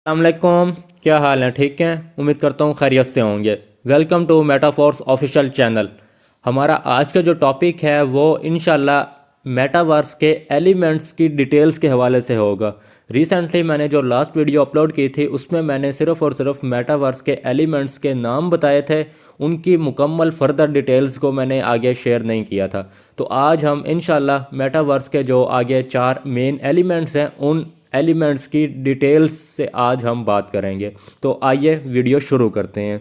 अस्सलामुअलैकुम, क्या हाल है? ठीक हैं, उम्मीद करता हूँ खैरियत से होंगे। Welcome to Metaforce official channel. हमारा आज का जो टॉपिक है वो इंशाल्लाह मेटावर्स के एलिमेंट्स की डिटेल्स के हवाले से होगा। रिसेंटली मैंने जो लास्ट वीडियो अपलोड की थी उसमें मैंने सिर्फ़ और सिर्फ मेटावर्स के एलिमेंट्स के नाम बताए थे, उनकी मुकम्मल फर्दर डिटेल्स को मैंने आगे शेयर नहीं किया था। तो आज हम इंशाल्लाह मेटावर्स के जो आगे 4 मेन एलिमेंट्स हैं उन एलिमेंट्स की डिटेल्स से आज हम बात करेंगे। तो आइए वीडियो शुरू करते हैं।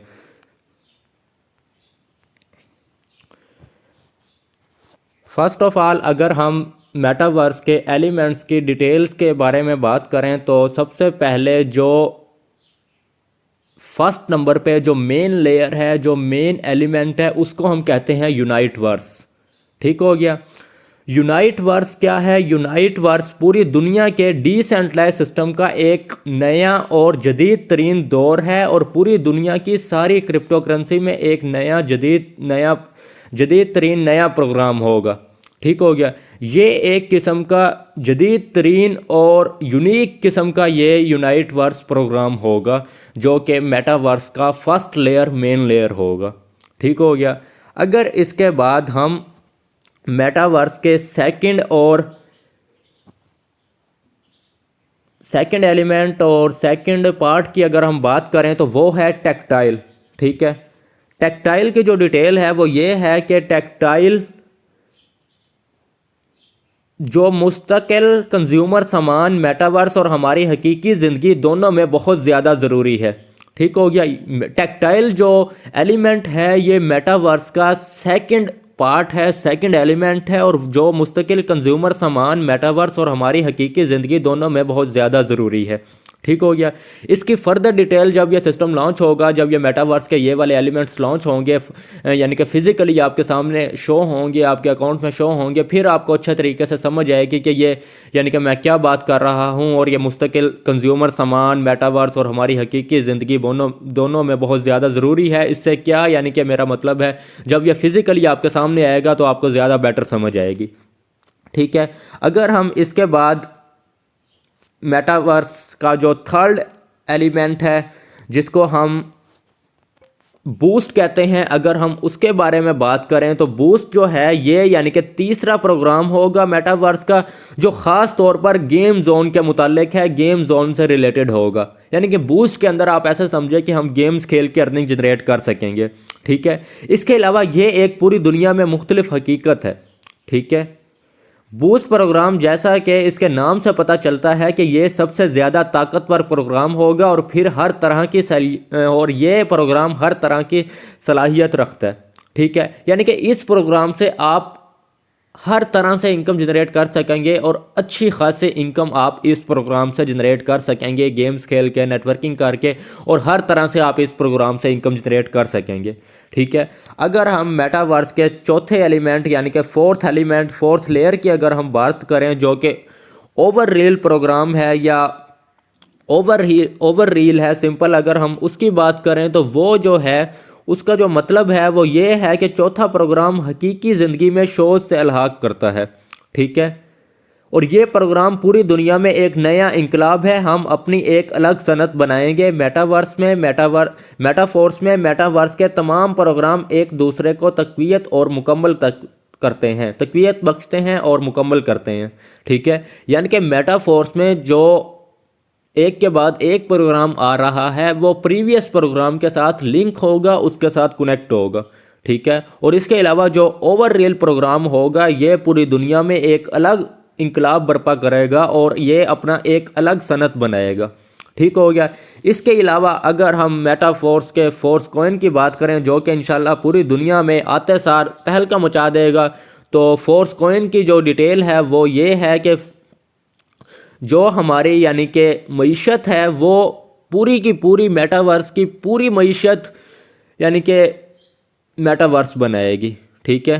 फर्स्ट ऑफ ऑल, अगर हम मेटावर्स के एलिमेंट्स की डिटेल्स के बारे में बात करें तो सबसे पहले जो फर्स्ट नंबर पे जो मेन लेयर है, जो मेन एलिमेंट है, उसको हम कहते हैं यूनाइट वर्स। ठीक हो गया। यूनाइट वर्स क्या है? यूनाइट वर्स पूरी दुनिया के डिसेंट्रलाइज सिस्टम का एक नया और जदीद तरीन दौर है और पूरी दुनिया की सारी क्रिप्टो करेंसी में एक जदीद तरीन नया प्रोग्राम होगा। ठीक हो गया। ये एक किस्म का जदीद तरीन और यूनिक किस्म का ये यूनाइट वर्स प्रोग्राम होगा जो कि मेटावर्स का फर्स्ट लेयर, मेन लेयर होगा। ठीक हो गया। अगर इसके बाद हम मेटावर्स के सेकंड एलिमेंट और सेकंड पार्ट की अगर हम बात करें तो वो है टेक्टाइल। ठीक है। टेक्टाइल की जो डिटेल है वो ये है कि टेक्टाइल जो मुस्तकिल कंज्यूमर सामान मेटावर्स और हमारी हकीकी ज़िंदगी दोनों में बहुत ज़्यादा ज़रूरी है। ठीक हो गया। टेक्टाइल जो एलिमेंट है ये मेटावर्स का सेकंड पार्ट है, सेकंड एलिमेंट है और जो मुस्तकिल कंज्यूमर सामान मेटावर्स और हमारी हकीकी ज़िंदगी दोनों में बहुत ज़्यादा ज़रूरी है। ठीक हो गया। इसकी फर्दर डिटेल जब ये सिस्टम लॉन्च होगा, जब ये मेटावर्स के ये वाले एलिमेंट्स लॉन्च होंगे, यानी कि फ़िज़िकली आपके सामने शो होंगे, आपके अकाउंट में शो होंगे, फिर आपको अच्छे तरीके से समझ आएगी कि ये यानी कि मैं क्या बात कर रहा हूँ और ये मुस्तकिल कंज्यूमर सामान मेटावर्स और हमारी हकीकी ज़िंदगी दोनों में बहुत ज़्यादा ज़रूरी है। इससे क्या यानी कि मेरा मतलब है जब ये फ़िज़िकली आपके सामने आएगा तो आपको ज़्यादा बेटर समझ आएगी। ठीक है। अगर हम इसके बाद मेटावर्स का जो थर्ड एलिमेंट है जिसको हम बूस्ट कहते हैं, अगर हम उसके बारे में बात करें तो बूस्ट जो है ये यानी कि तीसरा प्रोग्राम होगा मेटावर्स का जो ख़ास तौर पर गेम जोन के मुतालिक है, गेम जोन से रिलेटेड होगा। यानी कि बूस्ट के अंदर आप ऐसे समझे कि हम गेम्स खेल के अर्निंग जनरेट कर सकेंगे। ठीक है। इसके अलावा ये एक पूरी दुनिया में मुख्तलिफ हकीकत है। ठीक है। बूस्ट प्रोग्राम जैसा कि इसके नाम से पता चलता है कि ये सबसे ज़्यादा ताकतवर प्रोग्राम होगा और फिर हर तरह की और ये प्रोग्राम हर तरह की सलाहियत रखता है। ठीक है। यानी कि इस प्रोग्राम से आप हर तरह से इनकम जनरेट कर सकेंगे और अच्छी खासी इनकम आप इस प्रोग्राम से जनरेट कर सकेंगे, गेम्स खेल के, नेटवर्किंग करके, और हर तरह से आप इस प्रोग्राम से इनकम जनरेट कर सकेंगे। ठीक है। अगर हम मेटावर्स के चौथे एलिमेंट यानी कि फोर्थ एलिमेंट, फोर्थ लेयर की अगर हम बात करें जो कि ओवर रील प्रोग्राम है या ओवर रील है, सिंपल अगर हम उसकी बात करें तो वो जो है उसका जो मतलब है वो ये है कि चौथा प्रोग्राम हकीकी ज़िंदगी में शोज से अलहाक करता है। ठीक है। और ये प्रोग्राम पूरी दुनिया में एक नया इंकलाब है। हम अपनी एक अलग सनत बनाएंगे मेटावर्स में, मेटाफोर्स में। मेटावर्स के तमाम प्रोग्राम एक दूसरे को तक़वियत और मुकम्मल करते हैं, तक़वियत बख्शते हैं और मुकम्मल करते हैं। ठीक है। यानी कि मेटाफोर्स में जो एक के बाद एक प्रोग्राम आ रहा है वो प्रीवियस प्रोग्राम के साथ लिंक होगा, उसके साथ कनेक्ट होगा। ठीक है। और इसके अलावा जो ओवर रियल प्रोग्राम होगा ये पूरी दुनिया में एक अलग इंकलाब बर्पा करेगा और ये अपना एक अलग सनत बनाएगा। ठीक हो गया। इसके अलावा अगर हम मेटाफोर्स के फोर्स कॉइन की बात करें जो कि इंशाल्लाह पूरी दुनिया में आते सार तहलका मचा देगा, तो फोर्स कॉइन की जो डिटेल है वो ये है कि जो हमारी यानी कि मईशत है वो पूरी की पूरी मेटावर्स की पूरी मईशत यानी कि मेटावर्स बनाएगी। ठीक है।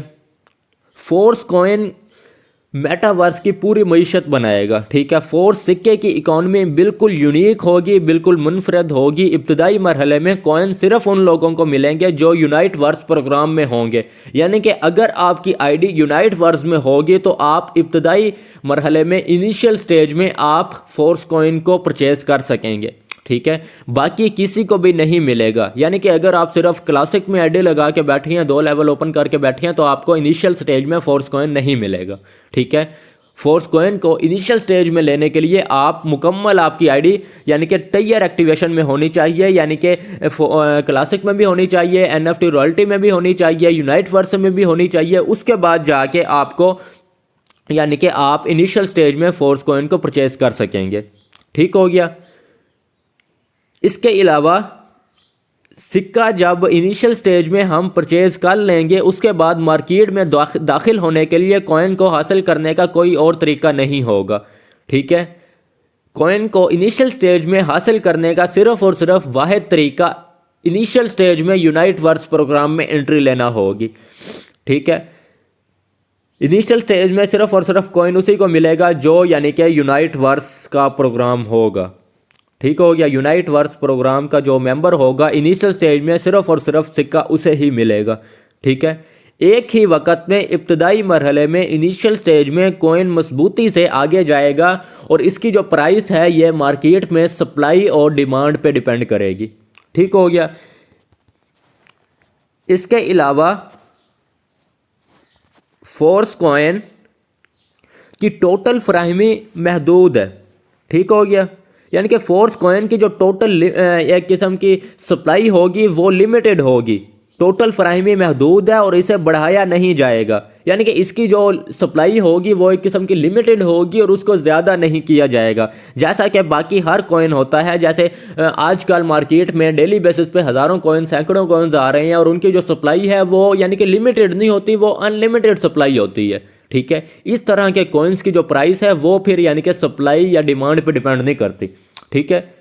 फोर्स कॉइन मेटावर्स की पूरी मईशत बनाएगा। ठीक है, फोर्स सिक्के की इकॉनमी बिल्कुल यूनिक होगी, बिल्कुल मुनफरद होगी। इब्तदाई मरहले में कॉइन सिर्फ उन लोगों को मिलेंगे जो यूनाइट वर्स प्रोग्राम में होंगे, यानी कि अगर आपकी आईडी यूनाइट वर्स में होगी तो आप इब्तदाई मरहले में इनिशियल स्टेज में आप फोर्स कॉइन को परचेज कर सकेंगे। ठीक है, बाकी किसी को भी नहीं मिलेगा। यानी कि अगर आप सिर्फ क्लासिक में आईडी लगा के बैठे हैं, 2 लेवल ओपन करके बैठे हैं, तो आपको इनिशियल स्टेज में फोर्स कॉइन नहीं मिलेगा। ठीक है, फोर्स कॉइन को इनिशियल स्टेज में लेने के लिए आप मुकम्मल आपकी आईडी यानी कि टायर एक्टिवेशन में होनी चाहिए, यानी कि क्लासिक में भी होनी चाहिए, एनएफटी रॉयल्टी में भी होनी चाहिए, यूनाइट वर्स में भी होनी चाहिए। उसके बाद जाके आपको यानी कि आप इनिशियल स्टेज में फोर्स कॉइन को परचेज कर सकेंगे। ठीक हो गया। इसके अलावा सिक्का जब इनिशियल स्टेज में हम परचेज कर लेंगे, उसके बाद मार्केट में दाखिल होने के लिए कॉइन को हासिल करने का कोई और तरीका नहीं होगा। ठीक है, कॉइन को इनिशियल स्टेज में हासिल करने का सिर्फ और सिर्फ वाहिद तरीका इनिशियल स्टेज में यूनाइट वर्स प्रोग्राम में एंट्री लेना होगी। ठीक है, इनिशियल स्टेज में सिर्फ और सिर्फ कॉइन उसी को मिलेगा जो यानी कि यूनाइट वर्स का प्रोग्राम होगा। ठीक हो गया, यूनाइट वर्स प्रोग्राम का जो मेंबर होगा इनिशियल स्टेज में सिर्फ और सिर्फ सिक्का उसे ही मिलेगा। ठीक है, एक ही वक्त में इब्तदाई मरहले में इनिशियल स्टेज में कॉइन मजबूती से आगे जाएगा और इसकी जो प्राइस है ये मार्केट में सप्लाई और डिमांड पे डिपेंड करेगी। ठीक हो गया। इसके अलावा फोर्स कॉइन की टोटल फराहमी महदूद है। ठीक हो गया, यानी कि फोर्स कॉइन की जो टोटल एक किस्म की सप्लाई होगी वो लिमिटेड होगी, टोटल फराहमी महदूद है और इसे बढ़ाया नहीं जाएगा। यानी कि इसकी जो सप्लाई होगी वो एक किस्म की लिमिटेड होगी और उसको ज़्यादा नहीं किया जाएगा, जैसा कि बाकी हर कॉइन होता है। जैसे आजकल मार्केट में डेली बेसिस पे हज़ारों कॉइन, सैकड़ों कॉइन्स आ रहे हैं और उनकी जो सप्लाई है वो यानी कि लिमिटेड नहीं होती, वो अनलिमिटेड सप्लाई होती है। ठीक है, इस तरह के कॉइन्स की जो प्राइस है वो फिर यानी कि सप्लाई या डिमांड पे डिपेंड नहीं करती। ठीक है,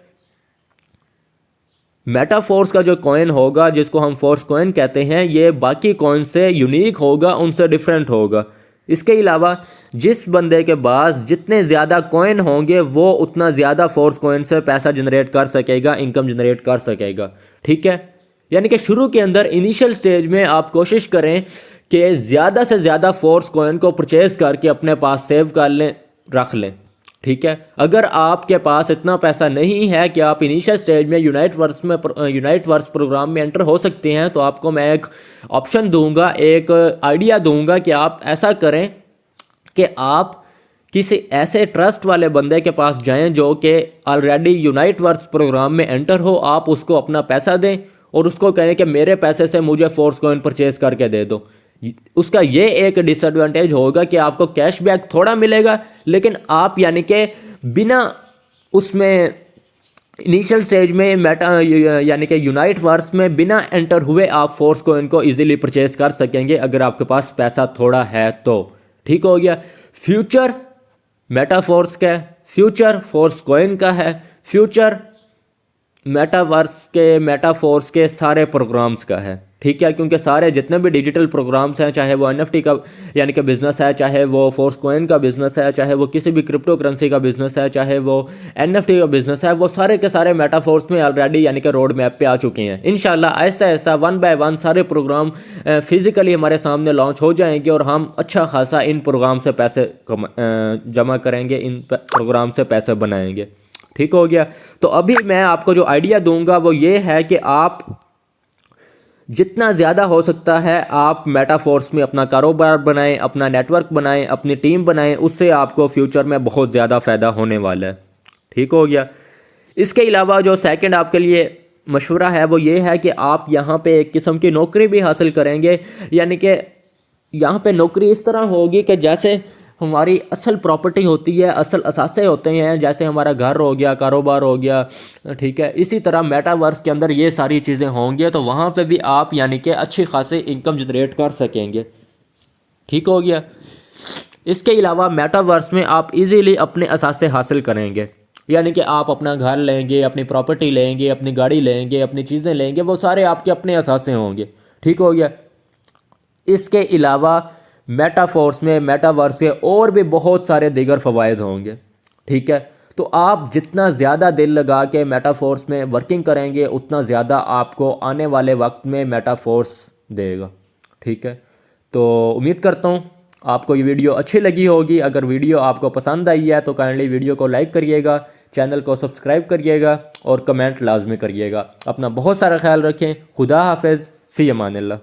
मेटाफोर्स का जो कॉइन होगा जिसको हम फोर्स कॉइन कहते हैं, ये बाकी कॉइन से यूनिक होगा, उनसे डिफरेंट होगा। इसके अलावा जिस बंदे के पास जितने ज़्यादा कॉइन होंगे वो उतना ज़्यादा फोर्स कॉइन से पैसा जनरेट कर सकेगा, इनकम जनरेट कर सकेगा। ठीक है, यानी कि शुरू के अंदर इनिशियल स्टेज में आप कोशिश करें कि ज़्यादा से ज़्यादा फोर्स कॉइन को परचेज करके अपने पास सेव कर लें, रख लें। ठीक है, अगर आपके पास इतना पैसा नहीं है कि आप इनिशियल स्टेज में यूनाइट वर्स प्रोग्राम में एंटर हो सकते हैं, तो आपको मैं एक ऑप्शन दूंगा, एक आइडिया दूंगा कि आप ऐसा करें कि आप किसी ऐसे ट्रस्ट वाले बंदे के पास जाएं जो कि ऑलरेडी यूनाइट वर्स प्रोग्राम में एंटर हो। आप उसको अपना पैसा दें और उसको कहें कि मेरे पैसे से मुझे फोर्स कॉइन परचेज करके दे दो। उसका ये एक डिसएडवांटेज होगा कि आपको कैशबैक थोड़ा मिलेगा, लेकिन आप यानी कि बिना उसमें इनिशियल स्टेज में यानी कि यूनाइट वर्स में बिना एंटर हुए आप फोर्स कॉइन को इजीली परचेज कर सकेंगे अगर आपके पास पैसा थोड़ा है तो। ठीक हो गया। फ्यूचर मेटाफोर्स का है, फ्यूचर फोर्स कॉइन का है, फ्यूचर मेटाफोर्स के सारे प्रोग्राम्स का है। ठीक है, क्योंकि सारे जितने भी डिजिटल प्रोग्राम्स हैं, चाहे वो एनएफटी का यानी कि बिजनेस है, चाहे वो फोर्स कॉइन का बिजनेस है, चाहे वो किसी भी क्रिप्टो करेंसी का बिजनेस है, चाहे वो एनएफटी का बिजनेस है, वो सारे के सारे मेटाफोर्स में ऑलरेडी यानी कि रोड मैप पे आ चुके हैं। इंशाल्लाह आहिस्ता आहिस्ता 1 बाय 1 सारे प्रोग्राम फिजिकली हमारे सामने लॉन्च हो जाएंगे और हम अच्छा खासा इन प्रोग्राम से पैसे जमा करेंगे, इन प्रोग्राम से पैसे बनाएंगे। ठीक हो गया। तो अभी मैं आपको जो आइडिया दूंगा वो ये है कि आप जितना ज़्यादा हो सकता है आप मेटाफोर्स में अपना कारोबार बनाएं, अपना नेटवर्क बनाएं, अपनी टीम बनाएं, उससे आपको फ्यूचर में बहुत ज़्यादा फ़ायदा होने वाला है। ठीक हो गया। इसके अलावा जो सेकंड आपके लिए मशवरा है वो ये है कि आप यहाँ पे एक किस्म की नौकरी भी हासिल करेंगे, यानी कि यहाँ पे नौकरी इस तरह होगी कि जैसे हमारी असल प्रॉपर्टी होती है, असल असासे होते हैं, जैसे हमारा घर हो गया, कारोबार हो गया। ठीक है, इसी तरह मेटावर्स के अंदर ये सारी चीज़ें होंगी, तो वहाँ पे भी आप यानी कि अच्छी खासी इनकम जनरेट कर सकेंगे। ठीक हो गया। इसके अलावा मेटावर्स में आप इजीली अपने असासे हासिल करेंगे, यानी कि आप अपना घर लेंगे, अपनी प्रॉपर्टी लेंगे, अपनी गाड़ी लेंगे, अपनी चीज़ें लेंगे, वो सारे आपके अपने असासे होंगे। ठीक हो गया। इसके अलावा मेटाफोर्स में, मेटावर्स के और भी बहुत सारे दीगर फ़वाइद होंगे। ठीक है, तो आप जितना ज़्यादा दिल लगा के मेटाफोर्स में वर्किंग करेंगे उतना ज़्यादा आपको आने वाले वक्त में मेटाफोर्स देगा। ठीक है, तो उम्मीद करता हूँ आपको ये वीडियो अच्छी लगी होगी। अगर वीडियो आपको पसंद आई है तो काइंडली वीडियो को लाइक करिएगा, चैनल को सब्सक्राइब करिएगा और कमेंट लाजमी करिएगा। अपना बहुत सारा ख्याल रखें। खुदा हाफिज़, फ़ी अमानिल्लाह।